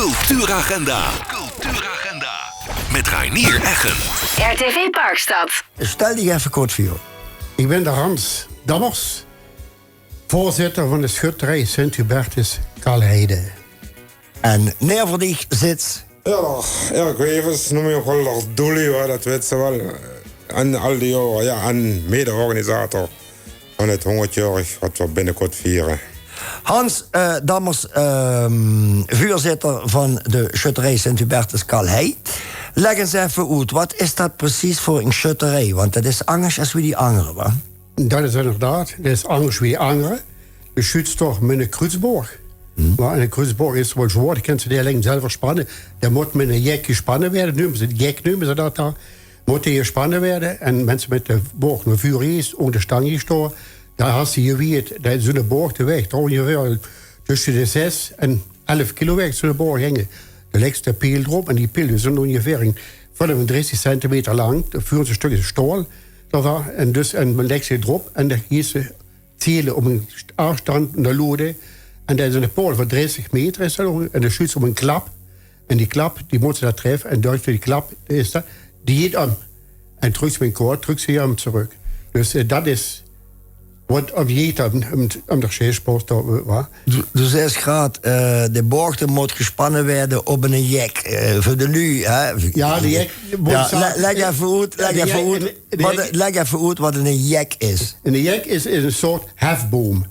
Cultuuragenda. Met Reinier Eggen. RTV Parkstad. Stel je even kort voor. Ik ben de Hans Dammers, voorzitter van de schutterij Sint-Hubertus Kalheide. En neer dich zit... Ja, Erik Wevers, noem je ook wel als Doelie, dat weet ze wel. En al die jaren, ja, en mede-organisator van het 100-jarig wat we binnenkort vieren. Hans Dammers, voorzitter van de schutterij Sint-Hubertus Kalheide. Leg eens even uit, wat is dat precies voor een schutterij? Want dat is anders als wie die anderen, wa? Dat is inderdaad, dat is anders wie anderen. Je schuurt toch met een kruisboog. Maar een kruisboog is wel zwaar, je kunt ze die alleen zelf spannen. Dan moet met een jek gespannen werden, noemen ze dat daar. Moet die gespannen werden en mensen met de boog naar vuur is, onder de stang staan. Daar had je weet, dat is zo'n boog te weg. Ongeveer tussen de 6 en 11 kilo weg zo'n boog hangen. De legste pijl erop en die pijl is ongeveer 35 centimeter lang. De vuurste stuk is staal. En men legt ze erop en dan hier ze telen op een afstand naar Lode. En dat is een pool van 30 meter is dat, en dan schuurt ze op een klap. En die klap, die moet ze dat treffen. En door die klap is dat, die gaat om. En terug met een koord, terug ze hem terug. Dus dat is wat op je om de scheersport was. Du zegt graad, de boog moet gespannen werden op een jek. Voor de lui, hè? Ja, de jek. Ja, leg even uit wat een jek is. Een jek is een soort hefboom.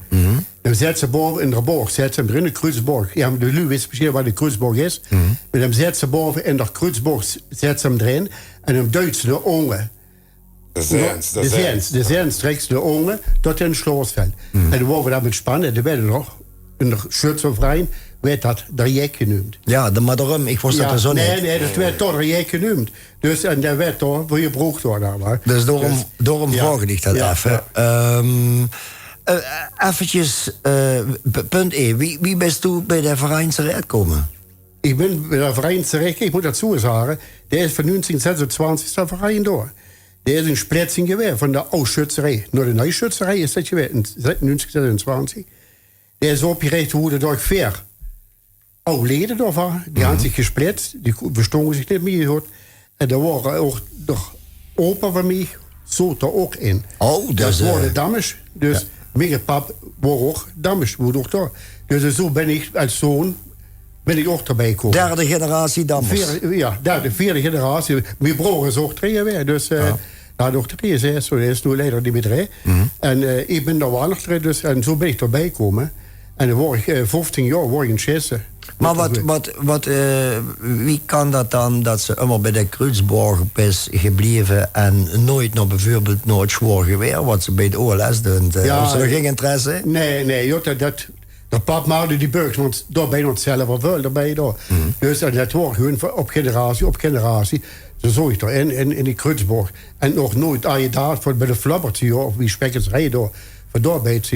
Dan zet ze boven in de boog, zet ze hem erin, een kruisboog. Ja, de lui wist misschien wat een kruisboog is. Maar dan zet ze boven in de kruisboog, zet ze hem erin en dan duwt ze de ogen. De zens trekt de ogen tot in het sloosveld. En dan worden we dat met spannen, dan werden nog in de schuttervrij werd dat de jek genoemd. Ja, maar daarom, ik was dat er zo niet. Nee, dat werd toch de jek genoemd. Dus en dat werd toch voor je broek door. Dus daarom vraag ik dat even. Eventjes, punt 1. Wie bent u bij de verein terechtgekomen? Ik ben bij de verein terecht, ik moet dat zo zeggen. Die is van 1926 de verein door. Er is een splitsing geweest van de oude schutterij naar de nieuwe schutterij is dat geweest in 1926. Er is opgericht hoe door ver oude leden daarvan. Die hadden zich gesplitst, die bestonden zich niet meer goed. En er waren ook de opa van mij zat er ook in. Oh, dat waren dames. Dus mijn pap was ook dames, was ook daar. Dus zo ben ik als zoon ook erbij gekomen. Derde generatie dames. De vierde generatie. Mijn broer is ook drie weer. Dus nog drie is zo is nu leider die bedrijf. En ik ben daar wel nog drie, dus en zo ben ik erbij gekomen. En dan word ik 15 jaar word ik een chesse. Maar wie kan dat dan dat ze allemaal bij de Kruisborg is gebleven en nooit nog bijvoorbeeld nooit zwaar geweer wat ze bij de OLS doen? Of ze er geen interesse? Nee, dat pap maakte die burgers, want daar ben je nog zelf wel veel, daar ben je daar. Dus dat wordt gewoon op generatie. Zo zorg je er in die Kruisborg. En nog nooit, als je daar bij de Flabbertje of wie spekkersrij door, voor daar bij het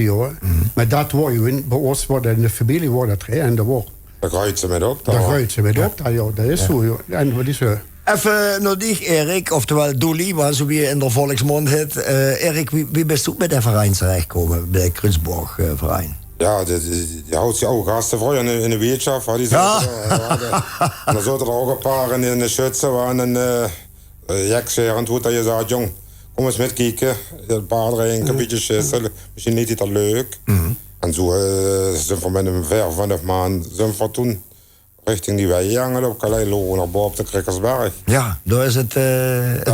maar dat wordt je bij ons, in de familie wordt dat en dat wordt. Daar gooit ze met op. Daar gooit ze met op, dat is zo. Joh. En wat is zo. Even naar dich, Erik, oftewel Doelie, waar zo weer in de volksmond heet. Erik, wie bent u bij de verein terechtgekomen, bij de Kruisborg verein? Ja, die houdt zich ook gasten voor in de weerschap. En dan zaten er ook een paar in de schutsen en een jekseer en dat je zei, jong, kom eens met kijken. Een paar drinken, een beetje schissen, misschien niet iets leuk. En zo zijn we met een ver van de maand zijn we toen richting die wij hangen op Kaleilo naar boven op de Krikkersberg. Ja, daar is het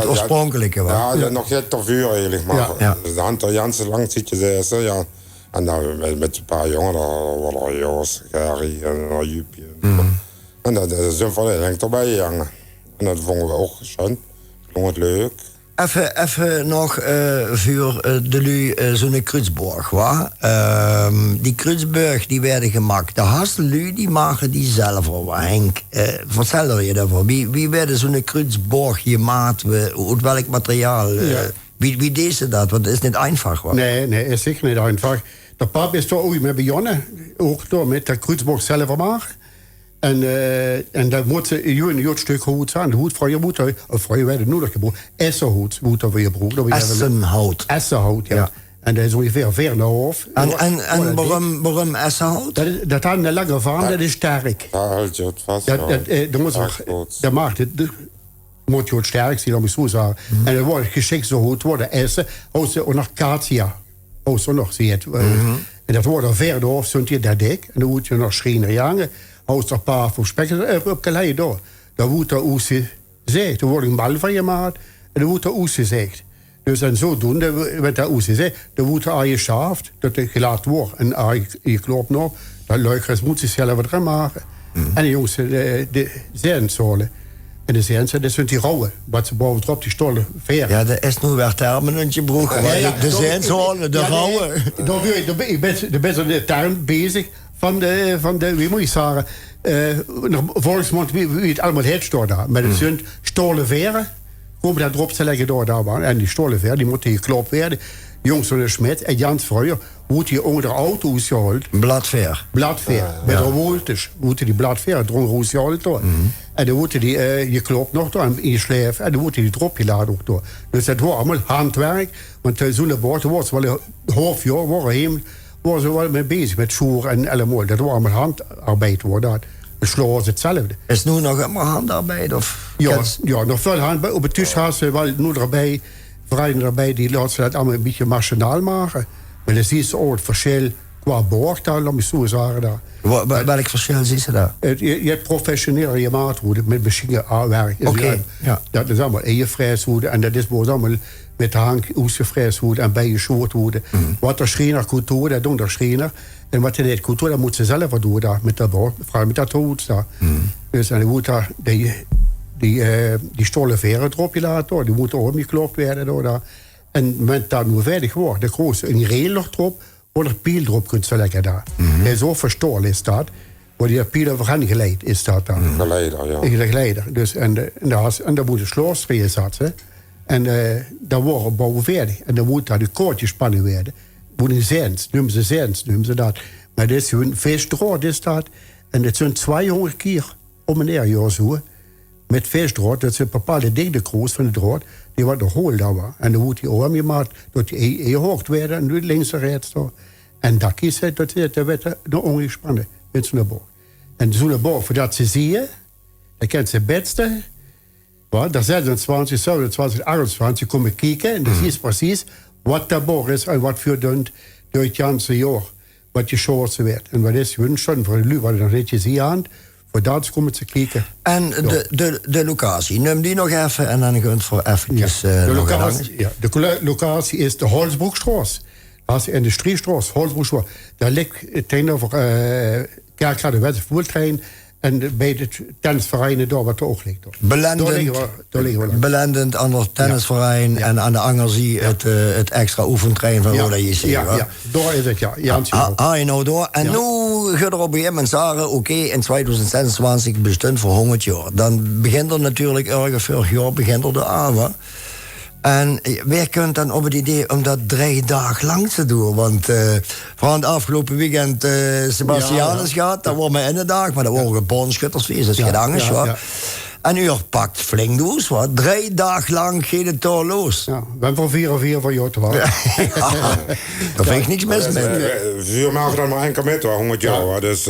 oorspronkelijke. Ja, nog net te vuur eigenlijk, maar de hand Jansen lang zit je ze, ja. En dan met een paar jongen, daar waren Joos, Gary en Jupje. En dat zijn we heel erbij hangen. En dat vonden we ook schoon. Vond het leuk. Even nog voor de lui zo'n Kruisborg, wa? Die Kruisborg die werden gemaakt. De hastelui die maken die zelf al, Henk. Vertel je daarvoor. Wie werden zo'n Kruisborg gemaakt? Uit welk materiaal? Wie deed ze dat? Want het is niet einfach, wa? Nee, is zeker niet einfach. De pap is toch ooit met begonnen. Ook door met de Kruisborg zelf maken. En dat moet ze een stuk hout zijn. De hout van je moeder, of van je werd het nodig gebroken. Essenhout moet er weer broer. Essenhout. Essenhout, ja. En dat is ongeveer 4,5. En waarom essenhout? Dat had een lange van, dat is sterk. Daar houd je het vast. Dat maakt het... moet je het sterk zien, om het zo zeggen. En dan wordt het geschikt zo goed worden essen. Als je nog katia. Als je nog ziet. En dat wordt er 4,5, zult je dat dik. En dan moet je nog schijnen jangen. Als er een paar voor spekken op geleid door. Dan moet er oesie zegt. Dan wordt een bal van je maat. En dan moet er oesie zegt. Dus en zo doen, met dat oesie zegt. Dan moet er aan je schaft, dat het gelaten wordt. En aan je klopt nog. Dat luikers moet ze zelf wat gaan maken. En de jongens, de zeenzolen. En de zeense, dat zijn die rauwe. Wat ze bovenop die stolen veer. Ja, dat is nu weer termenentje, broer. De zeenzolen, de rauwe. Je bent aan de term bezig van de wie moet je zeggen... volgens mij, wie het allemaal heet, staat daar. Maar het zijn stolen veren. Komen daar erop te leggen door daar. En die stolen veren, die moeten hier klopt werden. Jongens van de Smit en Jans Vroeger... moet je onder de auto gehaald. Bladveer. Met de woeltes moeten die bladveer drongen hoe ze gehaald door. En dan moeten die, je klopt nog door in je sleef. En dan moeten die erop geladen ook door. Dus dat wordt allemaal handwerk. Want zo'n boord wordt ze wel een half jaar, worden ze wel mee bezig met voer en allemaal. Dat wordt allemaal handarbeid worden. De sloor is hetzelfde. Is nu nog helemaal handarbeid? Of ja, nog veel handwerk. Op het thuis gaan ze wel nu erbij, vrienden erbij, die laten ze dat allemaal een beetje machinaal maken. Maar dan zie je ook het verschil qua boord, daar, laat me zo zeggen. Daar. Welk verschil zie je daar? Je hebt professionele je maathoeden met machine aanwerk. Oké. Dat is allemaal eierfrijshoeden en dat is allemaal met de hang oesterfrijshoeden en bij je soorthoeden. Wat de schreiner goed doen, dat doen de schreiner. En wat je niet goed doet, dat moet ze zelf doen daar, met dat bord, vooral met dat hoed daar. Dus en dan moet daar die stolle veren erop laten door, die moeten omgeklopt werden door daar. En met dat nu verdig wordt, de grootste een reel erop, waar er piel erop kunt leggen daar. En zo verstoord is dat, waar die piel overheen geleid is dat daar. Geleider, ja. Een geleider. Dus, en daar moet de sloorstreel zetten. En dan worden bouwen verdig. En dan moet daar de koordjes spannen werden. Moet een zens, noemen ze dat. Maar dit is een veestdraad is dat. En het zijn 200 keer om en neer zo. Met veestdraad, dat zijn bepaalde dingdekroos van de draad. Die wordt de hol daar was. En dan moet die omgemaakt, dat die gehoogd werden. En nu links en rechts. En dat is het, dat werd de ongespannen. Met zo'n boog. En zo'n boog, voor dat ze zien, dan kent ze het beste. Daar 26, 27, 28 komen kijken. En dan zie je precies wat dat boog is en wat voor doet door het ganse jaar. Wat je schoorsen werd. En wat is hun schon voor de lu, wat dan red je ze aan. Voor dat komen ze kijken. En de locatie, neem die nog even en dan gaan we het voor eventjes de locatie is de Holsbroekstraat. Dat is de Industriestraat, Holsbroekstraat. Daar ligt het tegenover Kerkrade Westvoertrein en bij de tennisvereinen daar wat er ook ligt. Belendend aan het tennisverein en aan de anger zie je het extra oefentrein van Roda JC. Ja, daar is het, ja. Je nou door. En nu gaat er op een gegeven moment zeggen, oké, in 2026 bestond voor 100 jaar. Dan begint er natuurlijk ergens vorig jaar begint er de AWA. En wie kunt dan op het idee om dat 3 dagen lang te doen? Want van het afgelopen weekend Sebastianus gaat, dat wordt maar in de dag, maar dat wordt een bonschutters, dat is geen angst. En u pakt flink doos, wat? 3 dagen lang gaat het door los. Ja, we hebben voor 4 van jou te wachten. Daar vind ik niks mis mee. 4 maanden dan maar 1 keer met, 100 jaar. Dus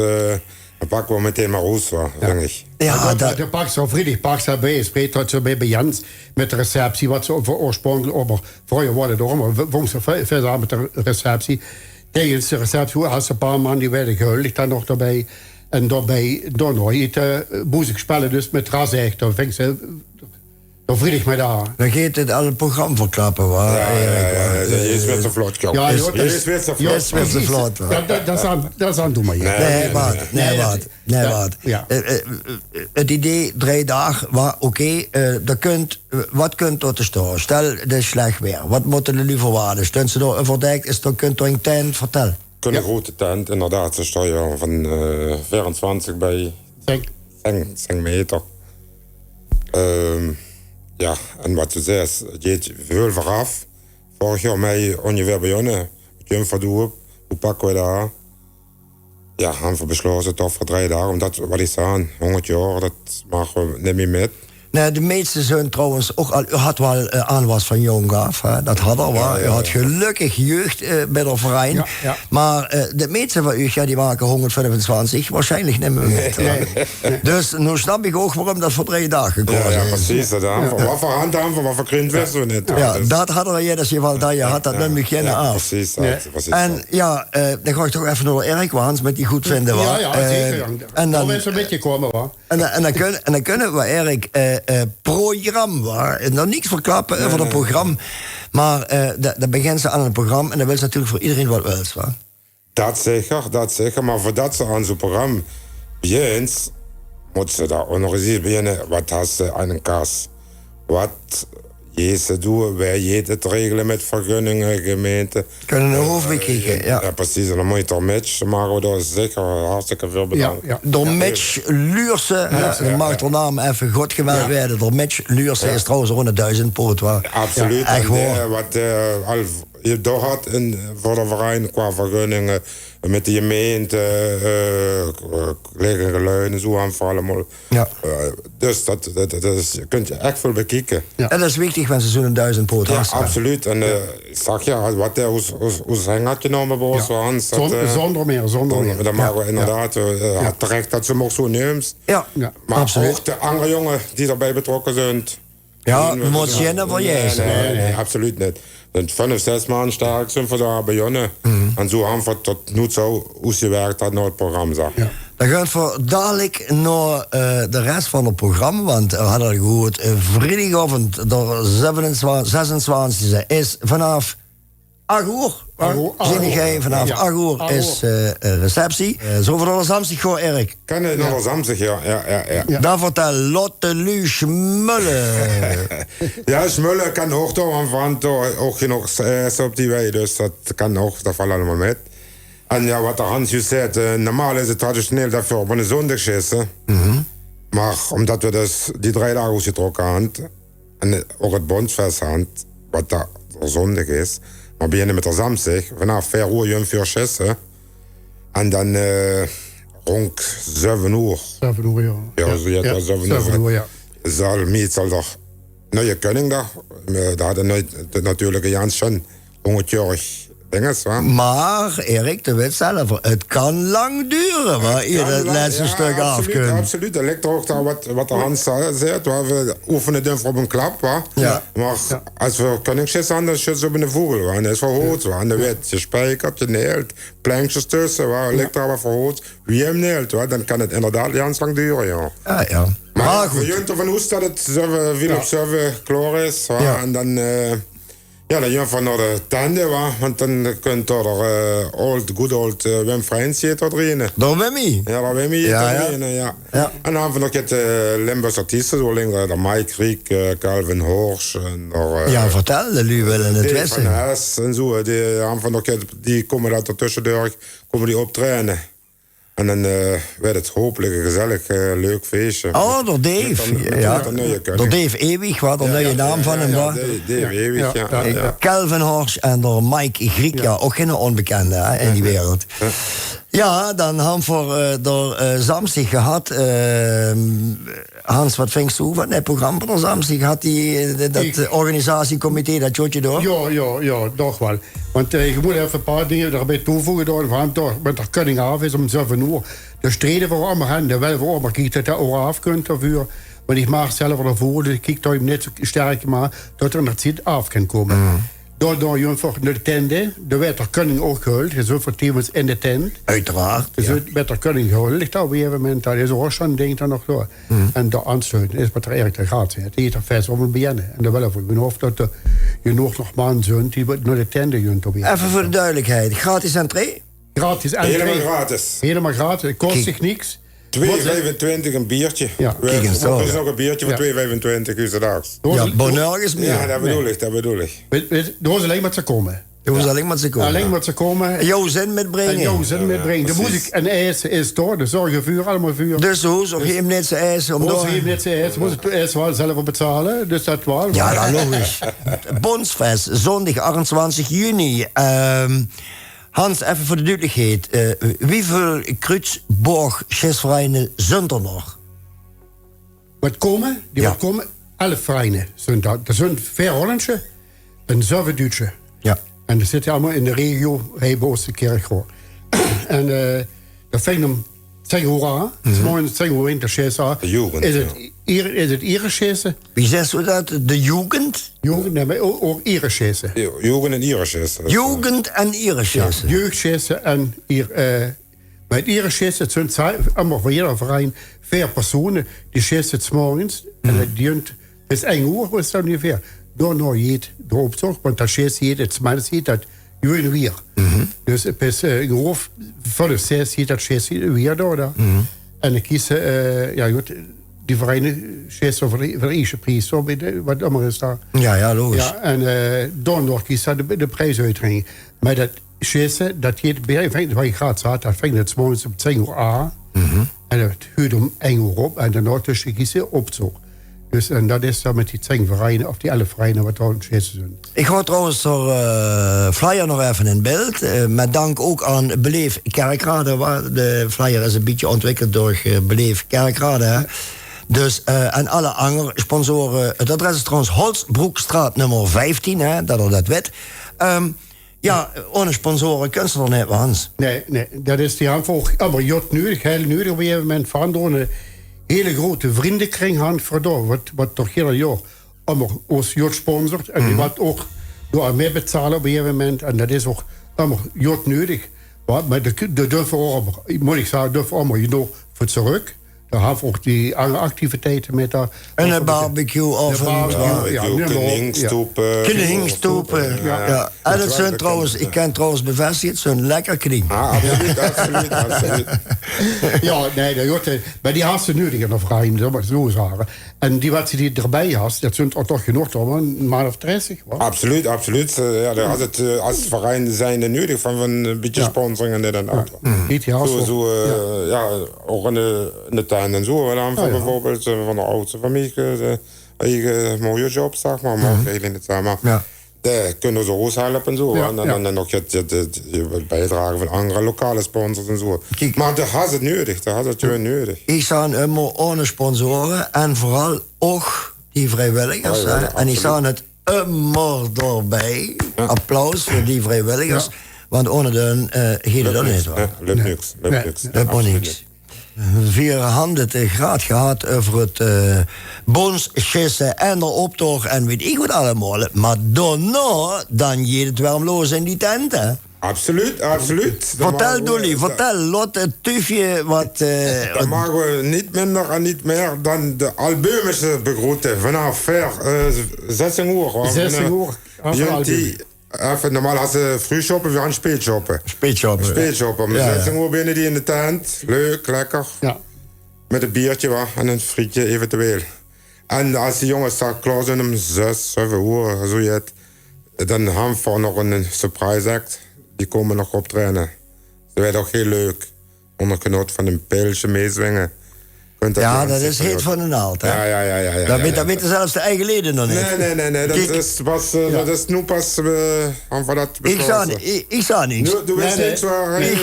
dan pakken we meteen maar roos, denk ik. Ja, dat pakt zo Friedrich pakt zo bij, spreekt dat zo bij Jans met de receptie, wat ze oorspronkelijk over vroeger worden door, maar woensdag verder met de receptie. Tijdens de receptie, als een paar man die werden gehuldigd dan nog daarbij. En daarbij nog iets boezig spelen dus met Razecht. Dan ving ze, dan Friedrich mij daar. Dan gaat het al het programma verklappen, waar? Je is met de vlot, joh. Ja, je is met de vlot. Dat is aan doen, maar Nee, wat. Het idee 3 dagen, oké, wat kunt er te staan? Stel, het is slecht weer. Wat moeten jullie verwaarden? Stond ze door verdekt, is dan kunt u een tent vertellen. Een grote tent, inderdaad. Ze staan je van 24 bij 10 meter. Ja, en wat je zegt, het gaat veel vooraf. Vorig jaar mij ongeveer begonnen. Met verdoen, hoe pakken we daar? Ja, hebben we besloten toch voor 3 dagen. Omdat, wat is aan, 100 jaar, dat maken we niet meer met. Nee, de meeste zijn trouwens ook al... U had wel aanwas van jong af, hè? Dat had al wel. U had gelukkig jeugd bij de verein. Ja, ja. Maar de meeste van u, die maken 125. Waarschijnlijk nemen we met. Nee. Dus nu snap ik ook waarom dat voor 3 dagen gekomen Ja, is. precies. Dat wat voor handhaven, wat voor kind wisten we niet. Ja, Dus- dat hadden we, als je wel dat je had, dat neem ik geen af. Precies. Nee. Precies. En ja, dan ga ik toch even naar Erik Waans met die goed vinden. Ja, wa? ja, zeker. En dan, is een beetje komen, hoor. en dan kunnen we Erik programma, en dan niks verklappen over het programma. Maar dan begint ze aan het programma en dan wil ze natuurlijk voor iedereen wat wils. Wa? Dat zeker. Maar voordat ze aan zo'n programma begint, moet ze daar ook nog eens beginnen. Wat has ze aan een kas? Wat ze doen, wij het regelen met vergunningen, gemeente. Kunnen een hoofd bekijken, ja. Ja, precies. En dan moet je toch match. Maar we daar zeker hartstikke veel bedankt. Ja. Door Mitch Luurse, dan mag haar naam even goed geweld werden. Door Mitch Luurse is trouwens rond de 1000 poot. Absoluut. Ja, echt En, waar. wat al je door had voor de verein qua vergunningen met de gemeente, liggen geluiden, zo aanvallen. Ja. Dus dat je kunt je echt veel bekijken. Ja. En dat is wichtig, want ze zo'n 1000 poot Ja, hast. absoluut. En zag je, hoe zijn had genomen bij ons voor Hans? Zonder meer. Dan maken we inderdaad terecht dat ze nog zo neemt. Ja, Ja. Maar absoluut. ook de andere jongen die erbij betrokken zijn. Ja, moet je voor jij. Nee, absoluut niet. En 5 of 6 maanden sterk zijn we daar begonnen. En zo hebben we tot nu toe hoe ze werkt dat naar het programma. Zag. Ja. Dan gaan we dadelijk naar de rest van het programma. Want we hadden gehoord, vrijdagavond, de 26e is vanaf 8 uur. Zie jij, vanaf 8 uur is receptie. Zo voor de Samstig gewoon, Erik. Kan het nog wel Samstig, ja. Ja. Dan vertel Lotte Luus Mullen. Ja, Smullen kan ook door, want ook genoeg op die wij, dus dat kan ook, dat valt allemaal met. En ja, wat de Hans juist zei, normaal is het traditioneel dat we op een zondag zitten. Maar omdat we dus die 3 dagen getrokken hadden, en ook het bondsfeest hadden, wat dat zondag is, maar beginnen met de Samstig, vanaf 4 uur, jum 4 zitten. En dan rond 7 uur. 7 uur, ja. Ja, zo het was 7 7 uur, ja. zal meestal toch nieuwe koning daar hadden natuurlijk Jans schon ongetjurg dinges, wa? Maar, Erik, de weet zelf, het kan lang duren waar je het laatste stuk af absoluut, kunt. absoluut, dat ligt ook daar wat de Hans zei, we oefenen dan op een klap, wa? Ja. Maar als we koningsjes hadden, dan zit ze op een vogel, wa? En dat is verhoogd, wa? En dan weet je spijkert, je neelt, plankjes tussen, wa? Ligt daar wat verhoogd, wie hem neelt, wa? Dan kan het inderdaad Jans lang duren, ja. Ja. Maar goed. je ervan hoe dat het veel op 7 klaar is. Wa? Ja. En dan, dan je van naar de tanden, wa? Want dan kunt er good old Wim Frans hier erin. Door Wimmy. Ja, daar Wim hier erin, ja. Ja. En dan hebben we nog het Limburgse artiesten, zo liggen de Mike Riek, Calvin Horsch. En Ja, vertel, jullie willen het Dave wisten. van Hess en zo. Die komen daar tussendoor, komen die optrainen. En dan werd het hopelijk een gezellig, leuk feestje. Oh, door Dave. Door Dave Ewig, wat een nieuwe naam van hem. Ja, Dave Ewig, ja. Calvin Horsch en door Mike Griek, ja, ook geen onbekende hè, in die wereld. Ja, dan hebben we door Samstig gehad. Hans, wat vingst u van het programma van Samstig? Had dat organisatiecomité, dat jotje door? Ja, toch wel. Want je moet even een paar dingen erbij toevoegen. Door, want door, met de kunning af is om 7 uur. De streden voor allemaal gaan, de wel voor, maar kijk dat ook af kunt of uur. Want ik maak zelf ervoor, dus ik kijk dat je net zo sterk maar dat er nog niet af kan komen. Door je voor de tenten, de werd er kunning ook gehoord. Je zult voor teams in de tent. Uiteraard. Dus het werd er kunning gehoord. Ligt daar weer een moment, dat is ook zo'n ding dan nog door. En de aansluiten is wat er eigenlijk gaat zijn. Die is er vast om te beginnen. En dan wil ik voor geloof dat je nog maanden zult die naar de tenten gaan te beginnen. Even voor de duidelijkheid, gratis entree? Gratis. Helemaal gratis. Helemaal gratis. Het kost zich niks. 2,25 een biertje. Ja. Kijk eens zo. Dat is nog een biertje voor 2,25 uur daags. Ja, bonheur is meer. Ja, dat bedoel ik. Door is alleen maar te komen. Je hoeft alleen maar te komen. Alleen maar te komen. En jouw zin metbrengen. En jouw zin metbrengen. De precies. muziek en ijs is door. De zorgen vuur, allemaal vuur. Dus de hoes op geen net zijn ijs om door. Ons heeft net zijn ijs. Moet het ijs wel zelf betalen. Dus dat wel. Ja, dat logisch. Bondsfest, zondag 28 juni. Hans, even voor de duidelijkheid. Wieveel Kruitsborg-Schesvereinen zijn er nog? wat komen, 11 vereinen zijn dat. Er zijn 4 Hollandse en 7 Duitse. Ja. En die zitten allemaal in de regio Heijboorse-Kerk. En dat ving hem 10 uur aan. Morgen 10 uur in de Chesa. De jugend, Is het Irisch? Wie zegt zo dat? De Jugend? Jugend, nee, maar ook Irisch. Jugend en Irisch is. Jugend en Irisch. Ja, jeugdchessen en bij het Irisch het zijn allemaal voor ieder verein 4 personen die chessen 's morgens en dat duurt bis 1 uur is dat ongeveer. Door nog jeet de opzorg, want dat chessen jeet het smiddags jeet dat jullie weer. Dus bis 1 uur voor de 6 jeet dat chessen weer door daar. En dan kiezen die vereinen chessen voor de eerste prijs, zo wat allemaal is daar. Ja, logisch. Ja, en dan nog kiest de prijsuitreiking. Maar dat chessen, dat je waar je gaat zat, dat ving het 's morgens om 10 uur aan. En dat huurt om 1 uur op. En daarna tussen kiezen opzog. Dus en dat is dan met die 10 vereinen, of die 11 vereinen, wat daar chessen zijn. Ik ga trouwens de flyer nog even in beeld. Met dank ook aan Beleef Kerkrade. De flyer is een beetje ontwikkeld door Beleef Kerkrade. Hè. Dus, en alle andere sponsoren. Het adres is trouwens Holsbroekstraat nummer 15, hè, dat dat weet. Ohne sponsoren kun je er net, Hans. Nee, dat is die aanvolg. Maar jot nodig, heel nodig. Op een gegeven moment van door een hele grote vriendenkring aan voor wat toch heel jaar allemaal ons jot sponsort. En die wat ook door mij betalen op een gegeven moment. En dat is ook allemaal jot nodig. Maar de durven allemaal, moet ik zeggen, durven allemaal voor terug. Daar hebben we ook die andere activiteiten met daar. En een barbecue oven. Kninkstoepen. Ja. En het zijn trouwens, ik ken trouwens bevestigen, het zijn lekker kring. Absoluut. Ja, nee, maar die had ze nodig nog vrij, dat moet zo zeggen. En die wat ze die erbij had, dat zijn toch genoeg, toch, een maand of 30. Hoor. Absoluut. Ja, dat had het als verein zijn nodig van een beetje sponsoring en dit en dat. Ook in de tuin en zo. Dan bijvoorbeeld van de oudste familie eigen mooie job, zeg maar. Maar veel in het samen. Daar kunnen ze ook helpen en zo. En dan nog je bijdragen van andere lokale sponsors en zo. Kijk, maar dat had het nodig. Dat had het gewoon nodig. Ik zou helemaal ohne sponsoren en vooral ook die vrijwilligers. En ik zou het immer erbij. Applaus voor die vrijwilligers. Want ohne dan gaat dat niet. Lukt niks. Lukt niks. 4 handen te graad gehad over het bonsgissen en de optocht en weet ik wat allemaal. Maar daarna, dan je het wel los in die tent, hè? Absoluut. Vertel, Dolly, Lot, het tufje wat... dan mogen we niet minder en niet meer dan de Albumische begroeten. Vanaf 16 uur. 16 uur. Even normaal als ze vroeg shoppen, we gaan speed shoppen. Om 16 uur binnen die in de tent. Leuk, lekker. Ja. Met een biertje en een frietje eventueel. En als die jongens daar klaar zijn om 6, 7 uur, zo je het, dan hebben we nog een surprise act. Die komen nog optreden. Dat werd ook heel leuk. Onder genot van een pijltje meezwingen. Ja, dat is heet van de naald, hè? Ja. Dat weten zelfs de eigen leden nog niet. Nee. Dat is nu pas van dat Ik zou niks. Ik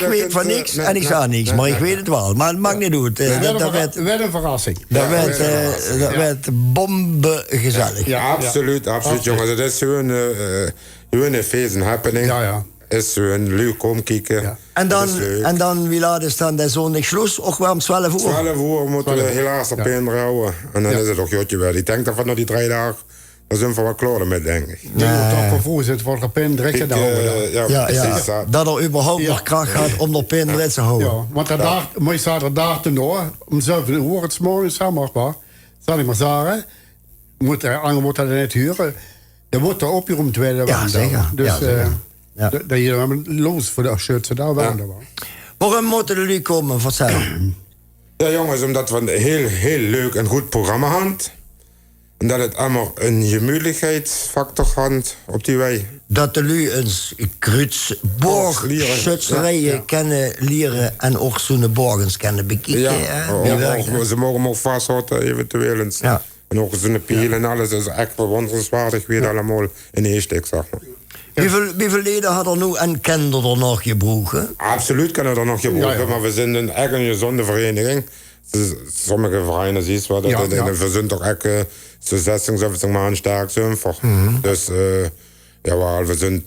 weet van niks en ik zou niks, maar ik weet het wel. Maar het maakt niet uit. Dat werd een verrassing. Dat werd bombegezellig. Ja, absoluut, jongens. Dat is gewoon een feest, een happening. Ja. Is een leuk omkijken. Ja. En dan, wie laat is dan de zondag schluss? Ook wel om 12 uur? 12 uur moeten we helaas op houden. En dan is het ook jotje wel. Ik denk dat van nog die 3 dagen, daar zijn we wel klaar met, denk ik. Ja, toch voor zit voor de pen direct te houden. Ja. Dat er überhaupt nog kracht gaat om de pen direct te houden. Ja, want de zaterdag erna, om 7 uur het morgens, zeg maar, zal ik maar zeggen, moet er net huren. Dan wordt er op je om 2 uur. Ja, zeker. Dus... Dat je los voor de shirts daar waren. Waarom moeten jullie komen? Vertel. Ja, jongens, omdat we een heel leuk en goed programma hebben. En dat het allemaal een gemütlichheidsfactor had op die wij. Dat jullie een kruidsborg-schutterijen kennen leren en ook zo'n borgens kennen bekijken. Ja, ze mogen ook vasthouden eventueel. En ook zo'n piel en alles. Dat is echt bewonderenswaardig weer allemaal in één stuk, zeg maar. Hoeveel leden had er nu en kende er nog gebroken? Absoluut kennen er nog gebroken, maar we zijn echt een gezonde vereniging. sommige vereinen zie je wel, we zijn toch ook zo 16, 17 maanden sterk zijn. Dus we zijn...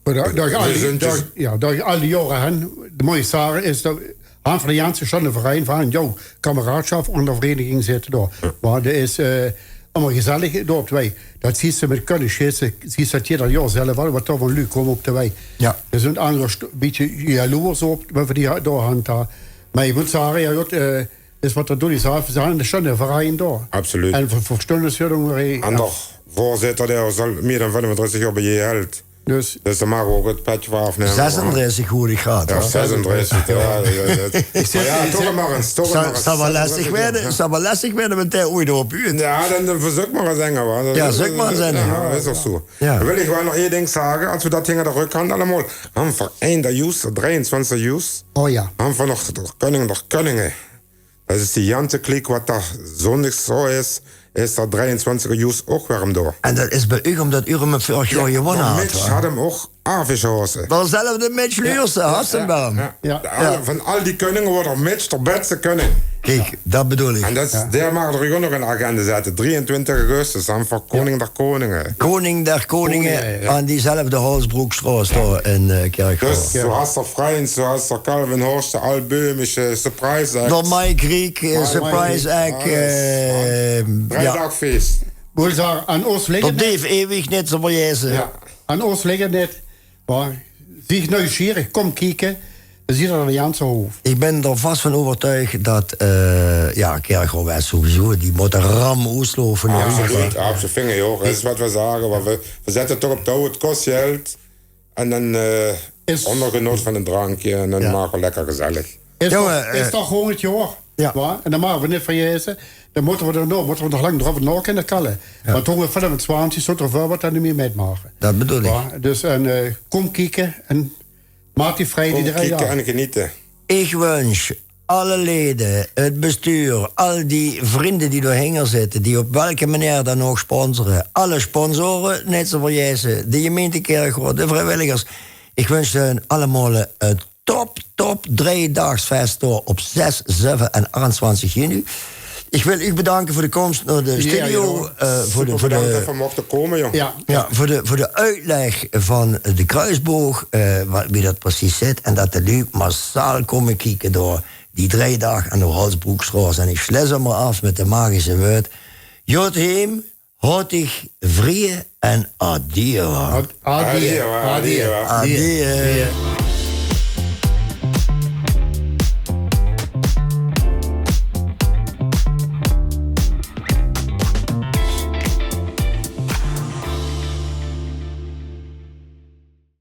Door je al die jaren heen, de mooie zaken is dat aan van de Jansen zo'n verein van jouw kameraadschap onder vereniging zitten door. Maar er is allemaal gezellig door op de wei. Dat zie je met kunnen schissen, zie je dat je dat jaar zelf wel wat toch van Luc komen op de wei. Ja. Er zijn andere een beetje jaloers op, we die doorhand daar. Maar je moet zeggen, is wat dat doen is, ze zijn de schöne verein door. Absoluut. En voor stundenshuding. En nog voorzitter, die al meer dan 35 jaar bij je held. Dus dan mag ook het petje voor afnemen. 36 hoe ik gaat. Ja, 36. Toch maar eens. Zou wel lastig werden met die ooit op u. Ja, dan verzoek maar eens zingen. Ja, zoek maar eens zingen. Ja, dat is toch zo. Ja. Dan wil ik wel nog één ding zeggen. Als we dat dingen de rückhand allemaal. Han voor 1 de juist, 23 juist. Oh ja. Han voor nog Koningen. Dat is die Jante klik wat daar zondags zo is dat 23 juist ook warm door. En dat is bij u omdat u hem vorig jaar gewonnen had. Mitch had hem ook afgeschoten. Dezelfde Mitch Luurse, Hassenbaum. Van al die koningen wordt er Mitch de beste koning. Kijk, dat bedoel ik. En daar mag er ook nog een agenda zetten. 23 augustus, dan voor Koning der Koningen. Koning der Koningen aan diezelfde Holsbroekstraat daar in Kerkrade. Dus zoals er Freins, zoals er Calvin Horst, de Albömische Surprise Act. Door Mike Riek, Surprise Act. Vrijdagfeest. Wil zeggen, aan ons liggen Tot Dave eeuwig net zo jezen. Ja. aan ons liggen net. Maar zie nieuwsgierig, kom kijken. Dan zie je dat aan Jansen hoofd. Ik ben er vast van overtuigd dat Kerkrade sowieso, die moet een ram oesloven. Absoluut, absoluut. Vinger joh. Dat is wat we zeggen. Maar we zetten toch op touw, het kost geld. En dan onder genot van een drankje. En dan maken we lekker gezellig. Is toch gewoon het jaar? Ja. Maar, en dan maken we niet van jezen. Dan moeten we nog lang erop nog kunnen kallen. Ja. Maar toen we vanaf het 20 stond er voor wat dan niet meer metmaken. Dat bedoel ik. Maar, dus kom kijken en maak die vrij Kom iedereen kijken af. en genieten. Ik wens alle leden, het bestuur, al die vrienden die doorheen zitten, die op welke manier dan ook sponsoren, alle sponsoren, net zo voor jezen, de gemeente Kerkrade, de vrijwilligers. Ik wens hen allemaal een top 3-daagsfeest door op 6, 7 en 28 juni. Ik wil u bedanken voor de komst naar de studio. Bedankt dat we mochten komen, joh. Ja. Voor de uitleg van de kruisboog, wie dat precies zit. En dat de lui massaal komen kijken door die 3 dagen aan de Holsbroekstraat. En ik sluit hem maar af met de magische woord. Jot heem, houtig, vrije en adieu. Adieu. Adieu.